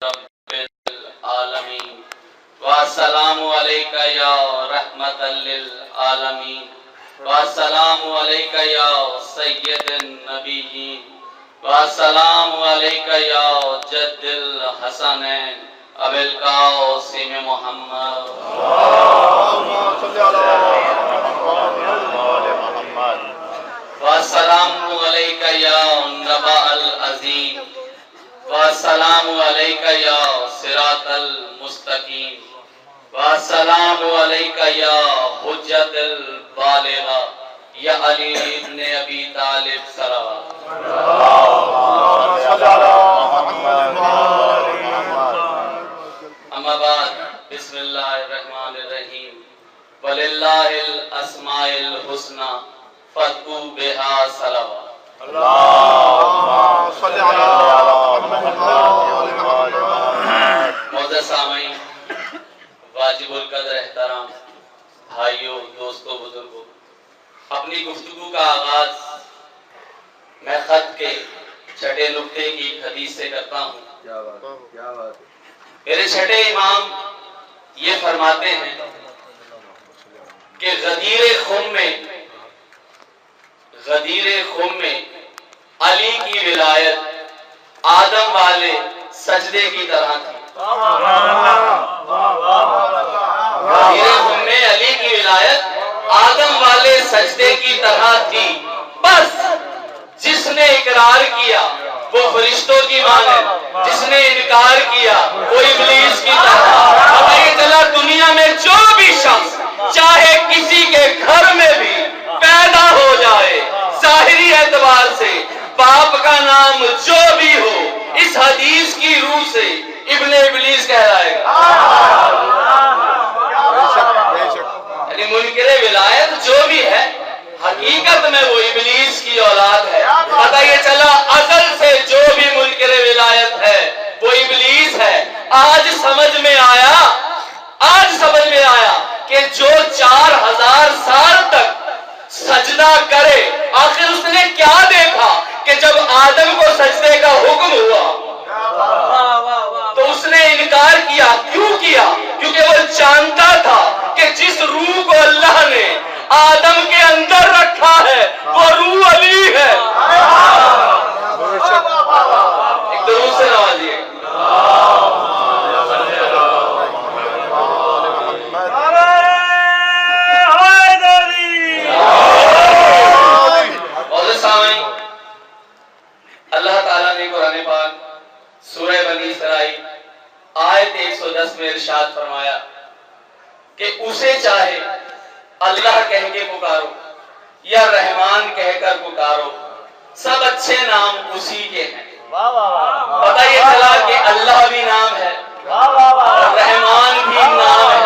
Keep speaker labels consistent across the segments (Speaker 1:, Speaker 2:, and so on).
Speaker 1: رب العالمین والسلام علیکہ یا رحمت للعالمین والسلام علیکہ یا سید النبیین والسلام علیکہ یا جد الحسنین ابی القاسم محمد والسلام علیکہ یا نبأ العظیم والسلام علیکہ یا صراط المستقیم والسلام علیکہ یا حجت البالغہ یا علی ابن ابی طالب صلوات اما بعد بسم اللہ الرحمن الرحیم وللہ الاسماء الحسنى فادعوا بها صلوات اللہم صلی علی محمد معزز سامعین، واجب القدر احترام بھائیوں، دوستوں، بزرگوں، اپنی گفتگو کا آغاز میں خط کے چھٹے نقطے کی حدیث سے کرتا ہوں۔ میرے چھٹے امام یہ فرماتے ہیں کہ غدیر خم میں علی کی ولایت آدم والے سجدے کی طرح تھی۔ غدیر خم میں علی کی ولایت آدم والے سجدے کی طرح تھی، بس جس نے اقرار کیا وہ فرشتوں کی مانند، جس نے انکار کیا وہ ابلیس کی طرح۔ پتہ یہ چلا دنیا میں جو بھی شخص چاہے کسی کے گھر میں بھی پیدا ہو جائے، ظاہری اعتبار سے باپ کا نام جو بھی ہو، اس حدیث کی روح سے ابن ابلیس کہلائے گا۔ یعنی منکر ولایت جو بھی ہے حقیقت میں وہ ابلیس کی اولاد ہے۔ پتہ یہ چلا ازل سے جو بھی منکر ولایت ہے وہ ابلیس ہے۔ آج سمجھ میں آیا کہ جو 4000 سال تک سجدہ کرے، آخر اس نے کیا دیکھا کہ جب آدم کو سجدے کا حکم ہوا تو اس نے انکار کیا۔ کیوں کیا؟ کیونکہ وہ جانتا تھا کہ جس روح کو اللہ نے آدم کے اندر رکھا ہے وہ روح علی ہے۔ ایک درود سے نوازیے۔ اللہ تعالیٰ نے قرآن پاک سورہ بنی اسرائیل آیت 110 میں ارشاد فرمایا کہ اسے چاہے اللہ کہہ کے پکارو یا رحمان کہہ کر پکارو، سب اچھے نام اسی کے ہیں۔ پتہ یہ چلا کہ اللہ بھی نام ہے، رحمان بھی نام ہے،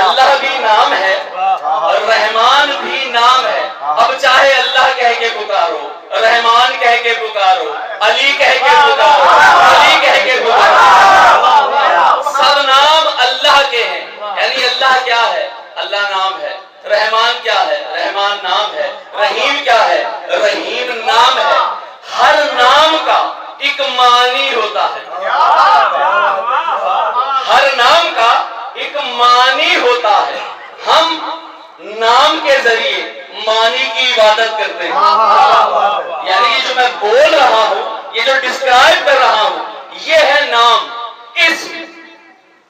Speaker 1: اللہ بھی نام ہے اور رحمان بھی نام ہے۔ اب چاہے اللہ کہہ کے پکارو، رحمان کہہ کے پکارو، علی کہہ کے پکارو، علی کہہ کے پکارو، سب نام اللہ کے ہیں۔ یعنی اللہ کیا ہے؟ اللہ نام ہے۔ رحمان کیا ہے؟ رحمان نام ہے۔ رحیم کیا ہے؟ رحیم نام ہے۔ ہر نام کا ایک معنی ہوتا ہے، ہر نام کا ایک معنی ہوتا ہے۔ ہم نام کے ذریعے معنی کی عبادت کرتے ہیں۔ یعنی یہ جو میں بول رہا ہوں، یہ جو ڈسکرائب کر رہا ہوں، یہ ہے نام۔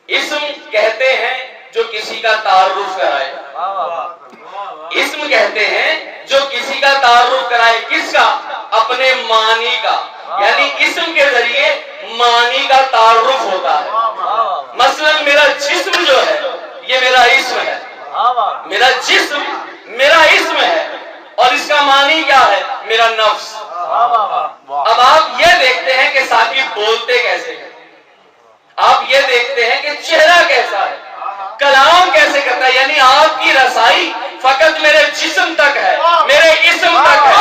Speaker 1: اسم کہتے ہیں جو کسی کا تعارف کرائے، اسم کہتے ہیں جو کسی کا تعارف کرائے، کس کا؟ اپنے معنی کا۔ یعنی اسم کے ذریعے معنی کا تعارف ہوتا ہے۔ مثلا میرا جسم جو ہے یہ میرا اسم ہے، میرا جسم میرا اسم ہے اور اس کا معنی کیا ہے؟ میرا نفس۔ اب آپ یہ دیکھتے ہیں کہ ثاقب بولتے کیسے ہیں، آپ یہ دیکھتے ہیں کہ چہرہ کیسا ہے، کلام کیسے کرتا ہے۔ یعنی آپ کی رسائی فقط میرے جسم تک ہے، میرے اسم تک ہے،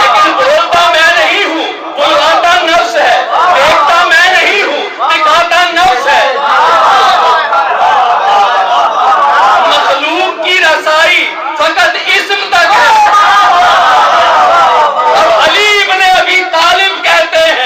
Speaker 1: لیکن بولتا میں نہیں ہوں، بلواتا نفس ہے، دیکھتا میں نہیں ہوں، دکھاتا نفس ہے۔ مخلوق کی رسائی فقط اسم تک ہے۔ اب علی ابن ابی طالب کہتے ہیں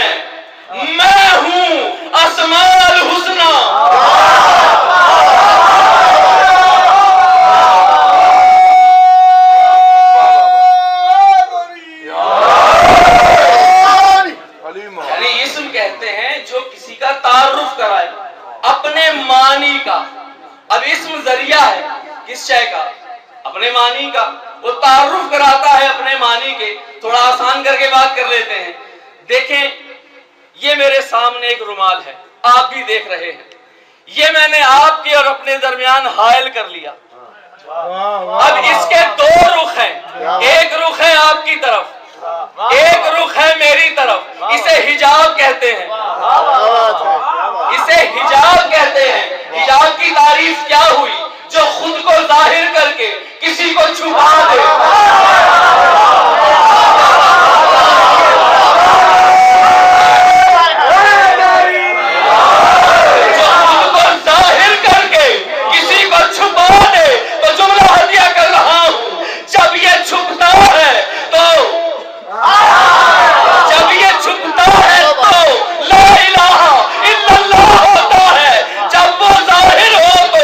Speaker 1: کس شے کا؟ اپنے معنی کا. وہ تعارف کراتا ہے اپنے معنی کے. تھوڑا آسان کر کے بات کر لیتے ہیں. دیکھیں یہ میرے سامنے ایک رومال ہے, آپ بھی دیکھ رہے ہیں. یہ میں نے آپ کے اور اپنے درمیان حائل کر لیا. اب اس کے دو رخ ہیں. ایک رخ ہے آپ کی طرف, ایک رخ ہے میری طرف. اسے حجاب کہتے ہیں. اسے حجاب کہتے ہیں. حجاب کی تعریف کیا ہوئی؟ جو خود کو ظاہر کر کے کسی کو چھپا دے. جو خود کو ظاہر کر کے کسی کو چھپا دے. تو جملہ ہدیہ کر رہا ہوں, جب یہ چھپتا ہے تو لا الہ الا اللہ ہوتا ہے. جب وہ ظاہر ہو تو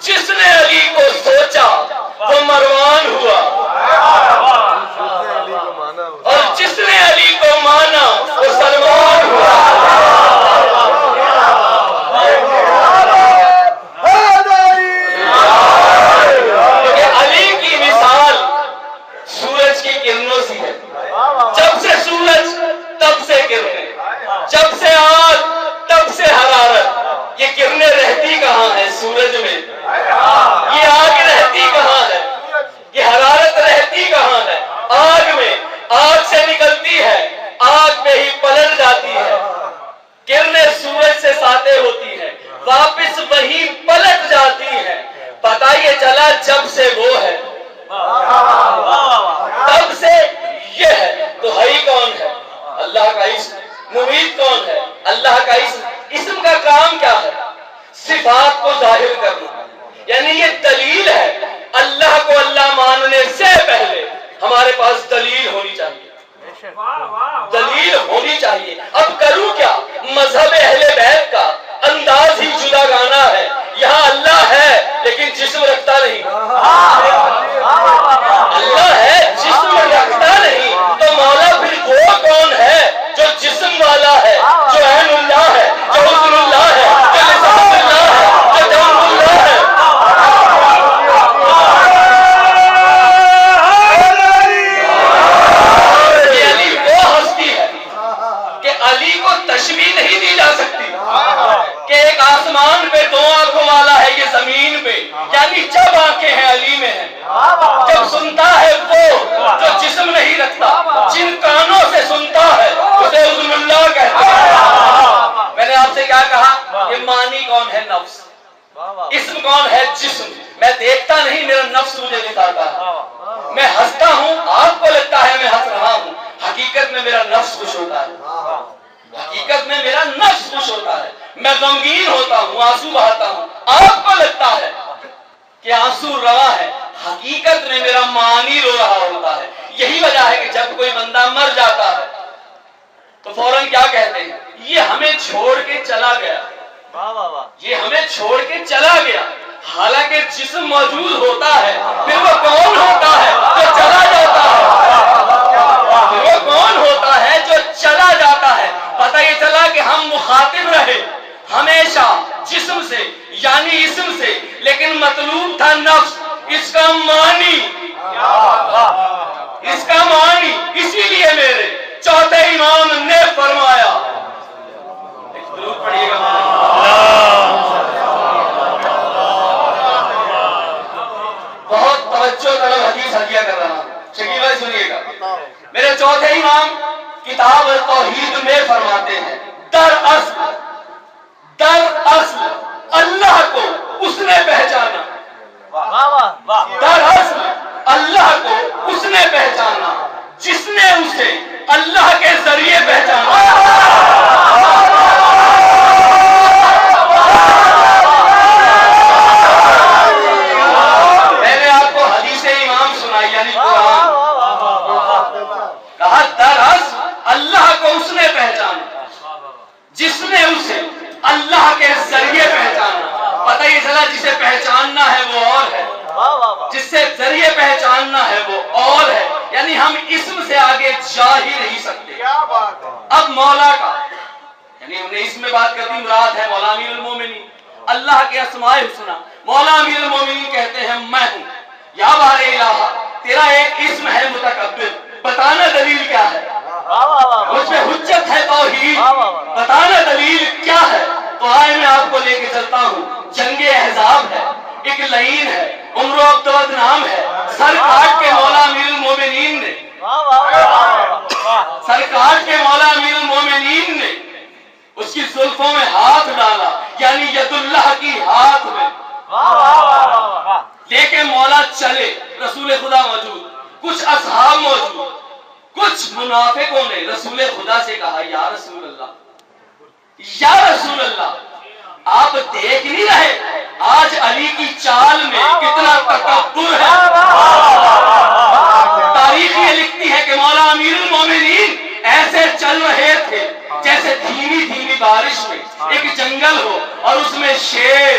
Speaker 1: جس نے علی کو سوچا وہ مروان ہوا، اور جس نے علی کو مانا وہ سلمان ہوا۔ علی کی مثال سورج کی کرنوں سی ہے، جب سے سورج تب سے کرنیں، جب سے آگ تب سے حرارت۔ یہ کرنیں رہتی کہاں ہے؟ سورج میں۔ یہ آگ رہتی کہاں ہے؟ یہ حرارت رہتی کہاں ہے؟ آگ میں۔ آگ سے نکلتی ہے، آگ پہ ہی پلٹ جاتی ہے۔ کرنیں سورج سے ساطع ہوتی ہے، واپس وہی پلٹ جاتی ہے۔ پتہ یہ چلا جب سے وہ ہے، تب سے یہ ہے۔ تو ہے کون ہے؟ اللہ کا اسم۔ ممید کون ہے؟ اللہ کا اسم۔ اسم کا کام کیا ہے؟ صفات کو ظاہر کرنا، یعنی یہ دلیل ہے۔ اللہ کو اللہ ماننے سے پہلے ہمارے پاس دلیل ہونی چاہیے، دلیل ہونی چاہیے۔ اب کروں کیا؟ مذہب اہل بیت کا انداز ہی جدا گانا ہے۔ یہاں اللہ ہے لیکن جسم رکھتا نہیں، اللہ ہے جسم رکھتا نہیں، تو مولا پھر وہ کون ہے جو جسم والا ہے، جو عین اللہ ہے، جو حسن اللہ ہے، جو لسان اللہ ہے، جو جان اللہ ہے؟ یہ علی وہ ہستی ہے کہ علی کو تشبیہ نہیں دی جا سکتی کہ ایک آسمان پہ دو آنکھوں والا ہے، یہ زمین پہ، یعنی جب آنکھیں ہیں علی میں ہیں، جب سنتا ہے وہ جو جسم نہیں رکھتا، جن کانوں سے سنتا ہے اسے حسن اللہ کہتے ہیں۔ میں نے آپ سے کیا کہا کہ مانی کون ہے؟ نفس۔ اسم کون ہے؟ جسم۔ میں دیکھتا نہیں، میرا نفس مجھے دکھاتا ہے۔ میں ہنستا ہوں، آپ کو لگتا ہے میں ہنس رہا ہوں، حقیقت میں میرا نفس خوش ہوتا ہے، حقیقت میں میرا نفس خوش ہوتا ہے۔ میں غمگین ہوتا ہوں، آنسو بہاتا ہوں، آپ کو لگتا ہے کہ آنسو روا ہے، حقیقت میں میرا مانی رو رہا ہوتا ہے۔ یہی وجہ ہے کہ جب کوئی بندہ مر جاتا ہے تو فوراً کیا کہتے ہیں؟ یہ ہمیں چھوڑ کے چلا گیا، یہ ہمیں چھوڑ کے چلا گیا۔ حالانکہ جسم موجود ہوتا ہے، پھر وہ کون ہوتا ہے جو چلا جاتا ہے؟ پھر وہ کون ہوتا ہے جو چلا جاتا ہے؟ پتہ یہ چلا کہ ہم مخاطب رہے ہمیشہ جسم سے، یعنی اسم سے، لیکن مطلوب تھا نفس، اس کا معنی، اس کا معنی۔ اسی لیے میرے چوتھے امام نے فرمایا، درود پڑھیے گا، بہت توجہ طلب حدیث ہدیہ کر رہا ہوں، شکیل بھائی سنیے گا۔ میرے چوتھے امام کتاب توحید میں فرماتے ہیں، دراصل اللہ کو اس نے پہچانا، دراصل اللہ کو اس نے پہچانا جس نے اسے اللہ کے ذریعے پہچانا۔ میں نے آپ کو حدیث امام سنائی، یعنی قرآن، کہا دراصل اللہ کو اس نے پہچانا جس نے اسے اللہ کے ذریعے پہچانا۔ پتہ یہ چلا جسے پہچاننا ہے وہ اور ہے، جس سے ذریعے پہچاننا ہے وہ اور ہے، یعنی ہم اسم سے آگے جا ہی نہیں سکتے۔ اب مولا کا، یعنی ہم نے اس میں بات کر دی، مراد ہے مولا امیر المومنین، اللہ کے اسماء الحسنی۔ مولا امیر المومنین کہتے ہیں میں ہوں، یا بار الہ، تیرا ایک اسم ہے متکبر، بتانا دلیل کیا ہے؟ مجھ پہ حجت ہے توحید، بتانا دلیل کیا ہے؟ تو آئے میں آپ کو لے کے چلتا ہوں۔ جنگ احزاب ہے، ایک لعین ہے، عمر و عبدالعد نام ہے، سر کاٹ کے مولا امیر المومنین نے، سر کاٹ کے مولا امیر المومنین نے اس کی زلفوں میں ہاتھ ڈالا، یعنی ید اللہ کی ہاتھ میں لے کے مولا چلے، رسول خدا موجود، کچھ اصحاب موجود، کچھ منافقوں نے رسول خدا سے کہا یا رسول اللہ، یا رسول اللہ، آپ دیکھ نہیں رہے آج علی کی چال میں کتنا تکبر ہے؟ تاریخ یہ لکھتی ہے کہ مولا امیر المومنین ایسے چل رہے تھے جیسے دھیمی دھیمی بارش میں ایک جنگل ہو اور اس میں شیر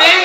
Speaker 1: 3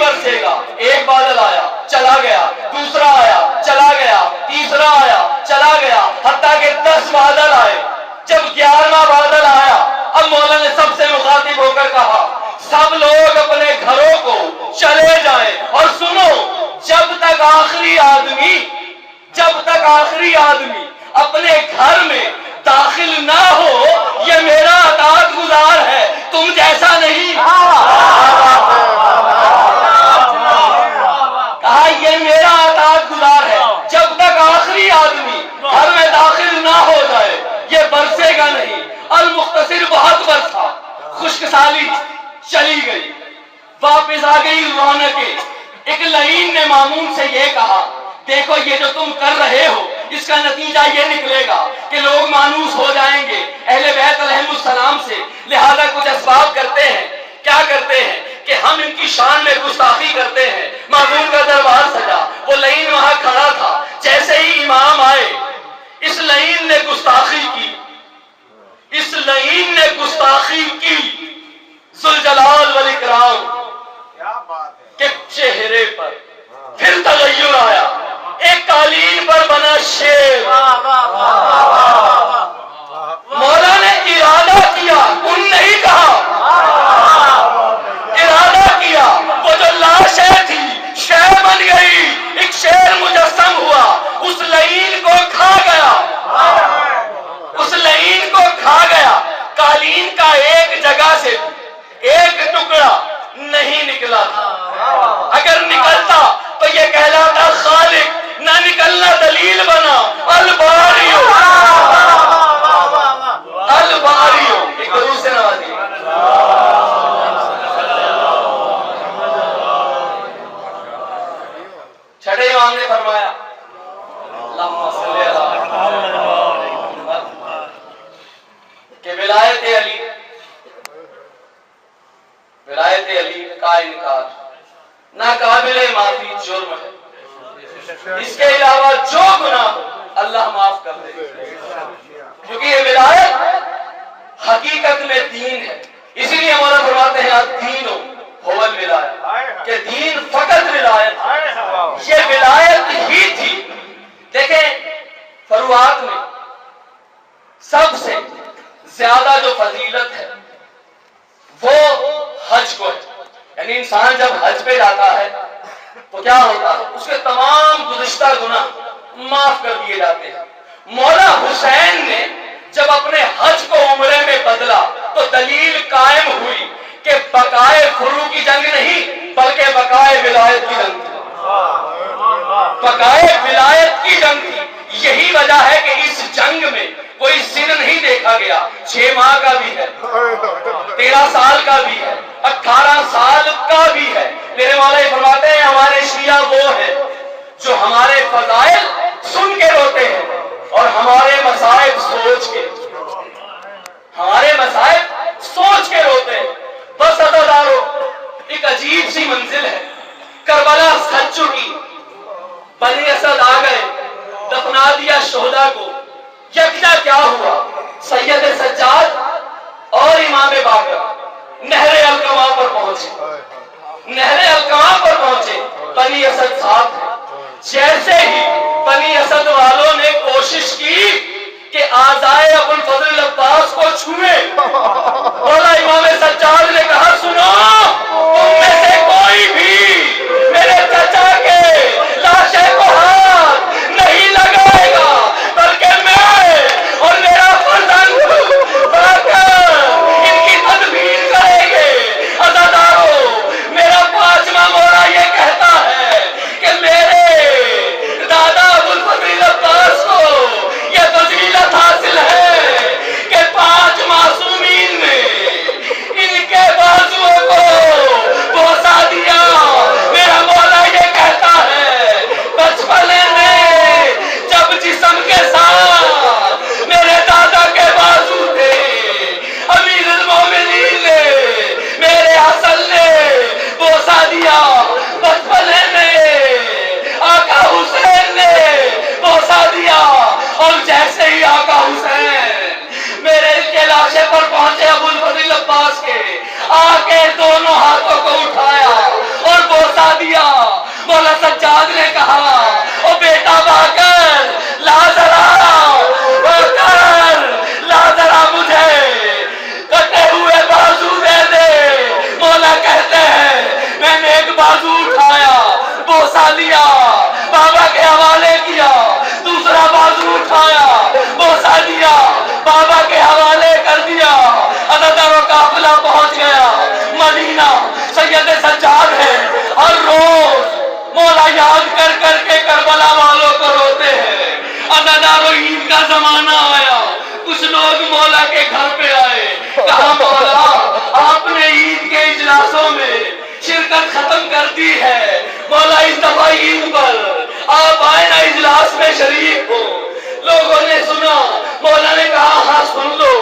Speaker 1: برسے گا. ایک بادل آیا چلا گیا, دوسرا آیا چلا گیا, تیسرا آیا چلا گیا, حتیٰ کہ 10 بادل آئے. جب 11واں بادل آیا, اب مولا نے سب سے مخاطب ہو کر کہا سب لوگ اپنے گھروں کو چلے جائیں, اور سنو جب تک آخری آدمی اپنے گھر میں داخل نہ ہو یہ میرا اطاعت گزار ہے, تم جیسا نہیں. کہا یہ میرا اطاعت گزار ہے, جب تک آخری آدمی گھر میں داخل نہ ہو جائے یہ برسے گا نہیں. المختصر بہت برسا, خشک سالی چلی گئی, واپس آ گئی رونقیں. ایک لعین نے مامون سے یہ کہا دیکھو یہ جو تم کر رہے ہو اس کا نتیجہ یہ نکلے گا کہ لوگ مانوس ہو جائیں گے اہل بیت علیہم السلام سے, لہذا کچھ اسباب کرتے ہیں. کیا کرتے ہیں کہ ہم ان کی شان میں گستاخی کرتے ہیں. مامون کا دربار سجا, وہ لعین وہاں کھڑا تھا. جیسے ہی امام آئے اس لعین نے گستاخی کی, ذوالجلال والاکرام کے چہرے پر پھر تغیر آیا. ایک قالین پر بنا شیر, مولا نے ارادہ کیا, ان نہیں کہا, ارادہ کیا. وہ جو لاشیں تھی شے بن گئی, ایک شیر مجسم ہوا, اس لعین کو کھا گیا, اس لعین کو کھا گیا. قالین کا ایک جگہ سے ایک ٹکڑا نہیں نکلا تھا. اگر نکلتا تو یہ کہلاتا خالق, نہ نکلنا دلیل بنا. الباریو الباریو, ایک درود سے نوازی. چھٹے امام نے فرمایا اللہم صلی کہ ولایت علی کا انکار ناقابل معافی جرم ہے. اس کے علاوہ جو گناہ ہو اللہ معاف کر دے, کیونکہ یہ ولایت حقیقت میں دین ہے. اسی لیے مولا فرماتے ہیں الدین هو الولایت, کہ دین فقط ولایت, یہ ولایت ہی تھی. دیکھیں فروعات میں سب سے زیادہ جو فضیلت ہے وہ حج کو ہے. یعنی انسان جب حج پہ جاتا ہے تو کیا ہوتا ہے, اس کے تمام گزشتہ گناہ معاف کر دیے جاتے ہیں. مولا حسین نے جب اپنے حج کو عمرے میں بدلا تو دلیل قائم ہوئی کہ بقائے فروع کی جنگ نہیں بلکہ بقائے ولایت کی جنگ تھی. بقائے ولایت کی جنگ تھی. یہی وجہ ہے کہ اس جنگ میں کوئی سن نہیں دیکھا گیا. 6 ماہ کا بھی ہے, 13 سال کا بھی ہے, 18 سال کا بھی ہے. میرے مولا یہ فرماتے ہیں ہمارے شیعہ وہ ہیں جو ہمارے فضائل سن کے روتے ہیں اور ہمارے مصائب سوچ کے, ہمارے مصائب سوچ کے روتے ہیں. بس عزادارو, ایک عجیب سی منزل ہے. کربلا سج چکی, بنی اسد آ گئے, دفنا دیا شہداء کو. یکجا کیا ہوا, سید سجاد اور امام باقر نہر القما پر پہنچے. نہر القما پر پہنچے, بنی اسد صاحب ہیں. جیسے ہی بنی اسد والوں نے کوشش کی کہ آزائے ابوالفضل عباس کو چھوئے, مولا امام سجاد نے کہا سنو, تم میں سے کوئی بھی میرے چچا کے لاشے کو ہاتھ نہیں لگائے گا, بلکہ میں اور میرا فرزند باقر ان کی تدبیر کریں گے. عزادارو, میرا 5واں مولا یہ کہتا ہے کہ میرے دادا ابوالفضل عباس کو یہ فضیلت حاصل ہے کہ 5 معصومین نے ان کے بازوؤں کو بوسا دیا. میرا مولا یہ کہتا ہے بچپنے میں جب جسم کے ساتھ میرے دادا کے بازو تھے, امیر المومنین نے میرے حسن نے بوسا دیا. بچپنے میں آقا حسین نے بوسا دیا, اور جیسے ہی آقا حسین میرے کے لاشے پر پہنچے ابوالفضل عباس کے, آ کے دونوں ہاتھوں کو اٹھایا اور بوسا دیا. مولا سجاد نے کہا او بیٹا باکر لا ذرا مجھے کٹے ہوئے بازو دے دے. مولا کہتے ہیں میں نے ایک بازو اٹھایا, بوسا لیا, بابا کے حوالے کیا, دوسرا بازو اٹھایا, بوسا دیا, بابا کے حوالے کر دیا. عزادار و قافلہ پہنچ گیا مدینہ. سید سجاد ہے ہر روز مولا یاد کر کر کے کربلا والوں کو روتے ہیں. عزادار و عید کا زمانہ آیا, کچھ لوگ مولا کے گھر پہ آئے, کہا مولا آپ نے عید کے اجلاسوں میں شرکت ختم کر دی ہے, مولا اس دفعہ عید پر آپ آئے نا اجلاس میں شریک ہو. لوگوں نے سنا, مولا نے کہا ہاں سن لو,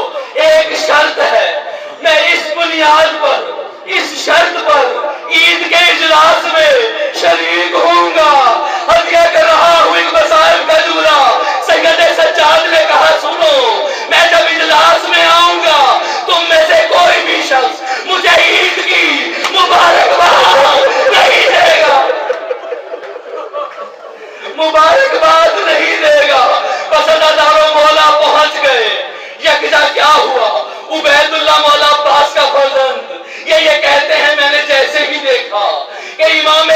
Speaker 1: ایک شرط ہے, میں اس بنیاد پر, اس شرط پر عید کے اجلاس میں شریک ہوں گا. ہدیہ کر رہا ہوں ایک مصائب کا جھولا. سید سجاد نے کہا سنو, میں جب اجلاس میں آؤں گا تم میں سے کوئی بھی شخص مجھے عید کی مبارکباد نہیں دے گا, مبارکباد نہیں دے گا. بس عزادارو مولا پہنچ گئے. یکجا کیا ہوا, عبید اللہ مولا عباس کا فرزند یہ کہتے ہیں میں نے جیسے ہی دیکھا کہ امام